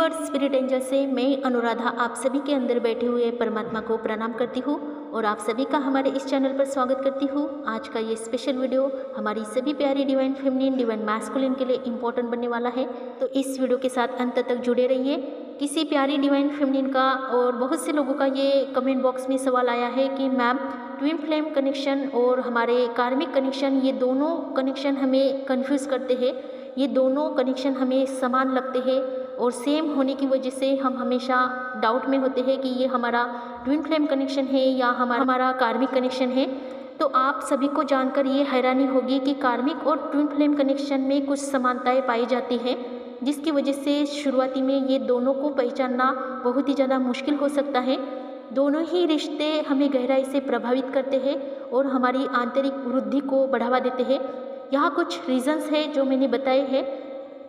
Universe spirit angel से मैं अनुराधा आप सभी के अंदर बैठे हुए परमात्मा को प्रणाम करती हूँ और आप सभी का हमारे इस चैनल पर स्वागत करती हूँ। आज का ये स्पेशल वीडियो हमारी सभी प्यारी डिवाइन फेमिनिन डिवाइन मैस्कुलिन के लिए इम्पोर्टेंट बनने वाला है, तो इस वीडियो के साथ अंत तक जुड़े रहिए। किसी प्यारी डिवाइन फेमिनिन का और बहुत से लोगों का ये कमेंट बॉक्स में सवाल आया है कि मैम ट्विन फ्लेम कनेक्शन और हमारे कार्मिक कनेक्शन, ये दोनों कनेक्शन हमें कन्फ्यूज़ करते हैं, ये दोनों कनेक्शन हमें समान लगते हैं और सेम होने की वजह से हम हमेशा डाउट में होते हैं कि ये हमारा ट्विन फ्लेम कनेक्शन है या हमारा कार्मिक कनेक्शन है। तो आप सभी को जानकर ये हैरानी होगी कि कार्मिक और ट्विन फ्लेम कनेक्शन में कुछ समानताएं पाई जाती हैं, जिसकी वजह से शुरुआती में ये दोनों को पहचानना बहुत ही ज़्यादा मुश्किल हो सकता है। दोनों ही रिश्ते हमें गहराई से प्रभावित करते हैं और हमारी आंतरिक वृद्धि को बढ़ावा देते हैं। यहाँ कुछ रीजंस है जो मैंने बताए हैं,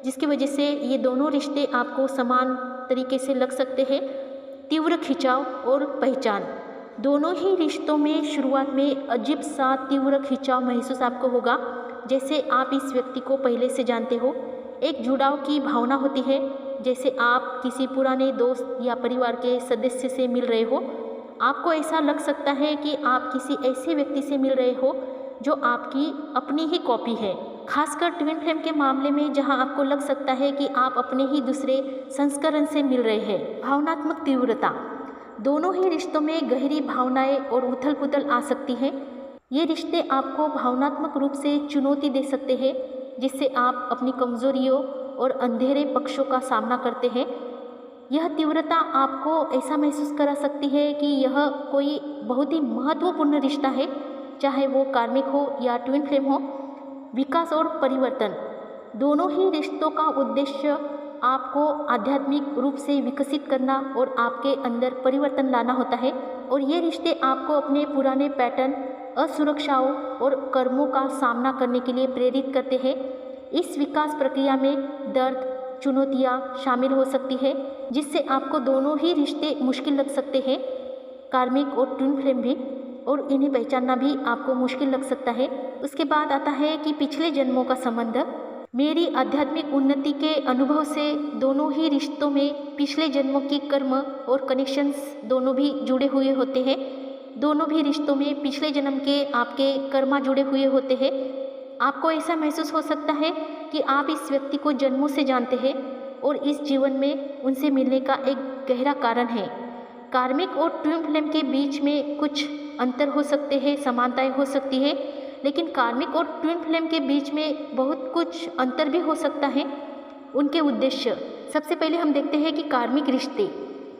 जिसकी वजह से ये दोनों रिश्ते आपको समान तरीके से लग सकते हैं। तीव्र खिंचाव और पहचान, दोनों ही रिश्तों में शुरुआत में अजीब सा तीव्र खिंचाव महसूस आपको होगा, जैसे आप इस व्यक्ति को पहले से जानते हो। एक जुड़ाव की भावना होती है, जैसे आप किसी पुराने दोस्त या परिवार के सदस्य से मिल रहे हो। आपको ऐसा लग सकता है कि आप किसी ऐसे व्यक्ति से मिल रहे हो जो आपकी अपनी ही कॉपी है, खासकर ट्विन फ्लेम के मामले में, जहां आपको लग सकता है कि आप अपने ही दूसरे संस्करण से मिल रहे हैं। भावनात्मक तीव्रता, दोनों ही रिश्तों में गहरी भावनाएं और उथल पुथल आ सकती है। ये रिश्ते आपको भावनात्मक रूप से चुनौती दे सकते हैं, जिससे आप अपनी कमजोरियों और अंधेरे पक्षों का सामना करते हैं। यह तीव्रता आपको ऐसा महसूस करा सकती है कि यह कोई बहुत ही महत्वपूर्ण रिश्ता है, चाहे वो कार्मिक हो या ट्विन फ्लेम हो। विकास और परिवर्तन, दोनों ही रिश्तों का उद्देश्य आपको आध्यात्मिक रूप से विकसित करना और आपके अंदर परिवर्तन लाना होता है। और ये रिश्ते आपको अपने पुराने पैटर्न, असुरक्षाओं और कर्मों का सामना करने के लिए प्रेरित करते हैं। इस विकास प्रक्रिया में दर्द, चुनौतियाँ शामिल हो सकती है, जिससे आपको दोनों ही रिश्ते मुश्किल लग सकते हैं, कार्मिक और ट्विन फ्लेम भी, और इन्हें पहचानना भी आपको मुश्किल लग सकता है। उसके बाद आता है कि पिछले जन्मों का संबंध। मेरी आध्यात्मिक उन्नति के अनुभव से दोनों ही रिश्तों में पिछले जन्मों की कर्म और कनेक्शंस दोनों भी जुड़े हुए होते हैं। दोनों भी रिश्तों में पिछले जन्म के आपके कर्मा जुड़े हुए होते हैं। आपको ऐसा महसूस हो सकता है कि आप इस व्यक्ति को जन्मों से जानते हैं और इस जीवन में उनसे मिलने का एक गहरा कारण है। कार्मिक और ट्विन फ्लेम के बीच में कुछ अंतर हो सकते हैं, समानताएं हो सकती है, लेकिन कार्मिक और ट्विन फ्लेम के बीच में बहुत कुछ अंतर भी हो सकता है। उनके उद्देश्य, सबसे पहले हम देखते हैं कि कार्मिक रिश्ते,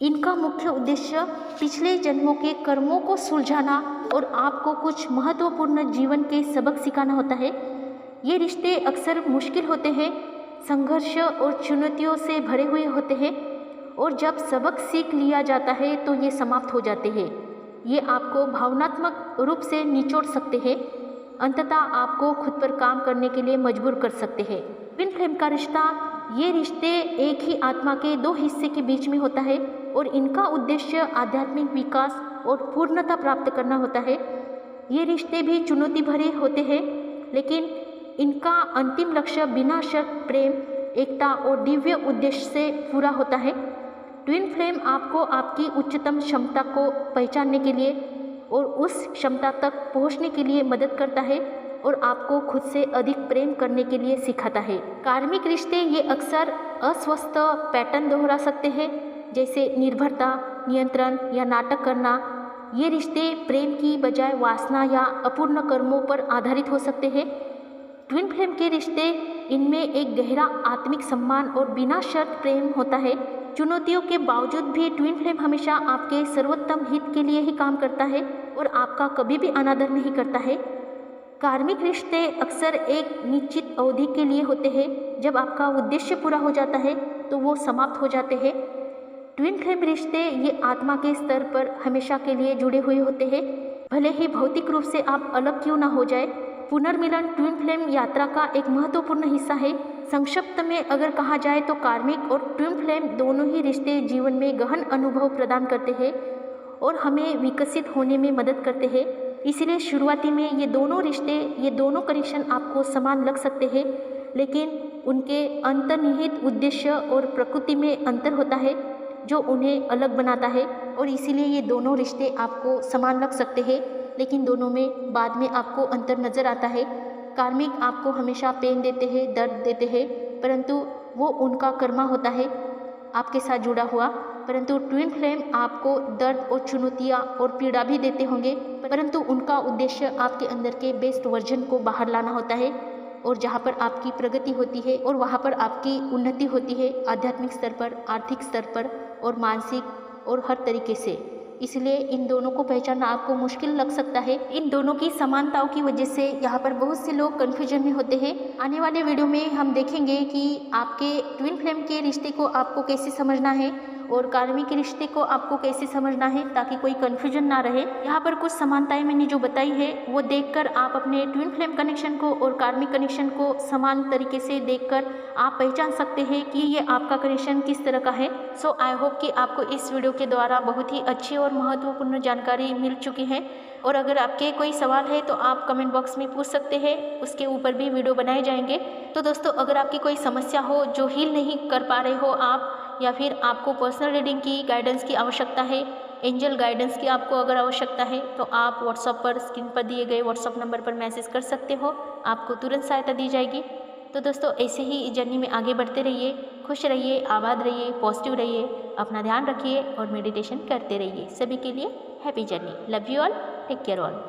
इनका मुख्य उद्देश्य पिछले जन्मों के कर्मों को सुलझाना और आपको कुछ महत्वपूर्ण जीवन के सबक सिखाना होता है। ये रिश्ते अक्सर मुश्किल होते हैं, संघर्ष और चुनौतियों से भरे हुए होते हैं, और जब सबक सीख लिया जाता है तो ये समाप्त हो जाते हैं। ये आपको भावनात्मक रूप से निचोड़ सकते हैं, अंततः आपको खुद पर काम करने के लिए मजबूर कर सकते हैं। ट्विन फ्लेम का रिश्ता, ये रिश्ते एक ही आत्मा के दो हिस्से के बीच में होता है और इनका उद्देश्य आध्यात्मिक विकास और पूर्णता प्राप्त करना होता है। ये रिश्ते भी चुनौती भरे होते हैं, लेकिन इनका अंतिम लक्ष्य बिना शर्त प्रेम, एकता और दिव्य उद्देश्य से पूरा होता है। ट्विन फ्लेम आपको आपकी उच्चतम क्षमता को पहचानने के लिए और उस क्षमता तक पहुंचने के लिए मदद करता है और आपको खुद से अधिक प्रेम करने के लिए सिखाता है। कार्मिक रिश्ते ये अक्सर अस्वस्थ पैटर्न दोहरा सकते हैं, जैसे निर्भरता, नियंत्रण या नाटक करना। ये रिश्ते प्रेम की बजाय वासना या अपूर्ण कर्मों पर आधारित हो सकते हैं। ट्विन फ्लेम के रिश्ते, इनमें एक गहरा आत्मिक सम्मान और बिना शर्त प्रेम होता है। चुनौतियों के बावजूद भी ट्विन फ्लेम हमेशा आपके सर्वोत्तम हित के लिए ही काम करता है और आपका कभी भी अनादर नहीं करता है। कार्मिक रिश्ते अक्सर एक निश्चित अवधि के लिए होते हैं, जब आपका उद्देश्य पूरा हो जाता है तो वो समाप्त हो जाते हैं। ट्विन फ्लेम रिश्ते ये आत्मा के स्तर पर हमेशा के लिए जुड़े हुए होते हैं, भले ही भौतिक रूप से आप अलग क्यों ना हो जाए। पुनर्मिलन ट्विन फ्लेम यात्रा का एक महत्वपूर्ण हिस्सा है। संक्षिप्त में अगर कहा जाए तो कार्मिक और ट्विन फ्लेम दोनों ही रिश्ते जीवन में गहन अनुभव प्रदान करते हैं और हमें विकसित होने में मदद करते हैं। इसलिए शुरुआती में ये दोनों रिश्ते, ये दोनों कनेक्शन आपको समान लग सकते हैं, लेकिन उनके अंतर्निहित उद्देश्य और प्रकृति में अंतर होता है जो उन्हें अलग बनाता है, और इसीलिए ये दोनों रिश्ते आपको समान लग सकते हैं, लेकिन दोनों में बाद में आपको अंतर नज़र आता है। कार्मिक आपको हमेशा पेन देते हैं, दर्द देते हैं, परंतु वो उनका कर्मा होता है आपके साथ जुड़ा हुआ। परंतु ट्विन फ्लेम आपको दर्द और चुनौतियाँ और पीड़ा भी देते होंगे, परंतु उनका उद्देश्य आपके अंदर के बेस्ट वर्जन को बाहर लाना होता है, और जहाँ पर आपकी प्रगति होती है और वहाँ पर आपकी उन्नति होती है, आध्यात्मिक स्तर पर, आर्थिक स्तर पर और मानसिक और हर तरीके से। इसलिए इन दोनों को पहचानना आपको मुश्किल लग सकता है। इन दोनों की समानताओं की वजह से यहाँ पर बहुत से लोग कन्फ्यूजन में होते हैं। आने वाले वीडियो में हम देखेंगे कि आपके ट्विन फ्लेम के रिश्ते को आपको कैसे समझना है और कार्मिक रिश्ते को आपको कैसे समझना है, ताकि कोई कन्फ्यूजन ना रहे। यहाँ पर कुछ समानताएं मैंने जो बताई है वो देखकर आप अपने ट्विन फ्लेम कनेक्शन को और कार्मिक कनेक्शन को समान तरीके से देखकर आप पहचान सकते हैं कि ये आपका कनेक्शन किस तरह का है। सो आई होप कि आपको इस वीडियो के द्वारा बहुत ही अच्छी और महत्वपूर्ण जानकारी मिल चुकी है, और अगर आपके कोई सवाल है तो आप कमेंट बॉक्स में पूछ सकते हैं, उसके ऊपर भी वीडियो बनाए जाएंगे। तो दोस्तों, अगर आपकी कोई समस्या हो जो हील नहीं कर पा रहे हो आप, या फिर आपको पर्सनल रीडिंग की गाइडेंस की आवश्यकता है, एंजल गाइडेंस की आपको अगर आवश्यकता है, तो आप व्हाट्सएप पर स्क्रीन पर दिए गए व्हाट्सएप नंबर पर मैसेज कर सकते हो, आपको तुरंत सहायता दी जाएगी। तो दोस्तों, ऐसे ही इस जर्नी में आगे बढ़ते रहिए, खुश रहिए, आबाद रहिए, पॉजिटिव रहिए, अपना ध्यान रखिए और मेडिटेशन करते रहिए। सभी के लिए happy journey. Love you all, take care all.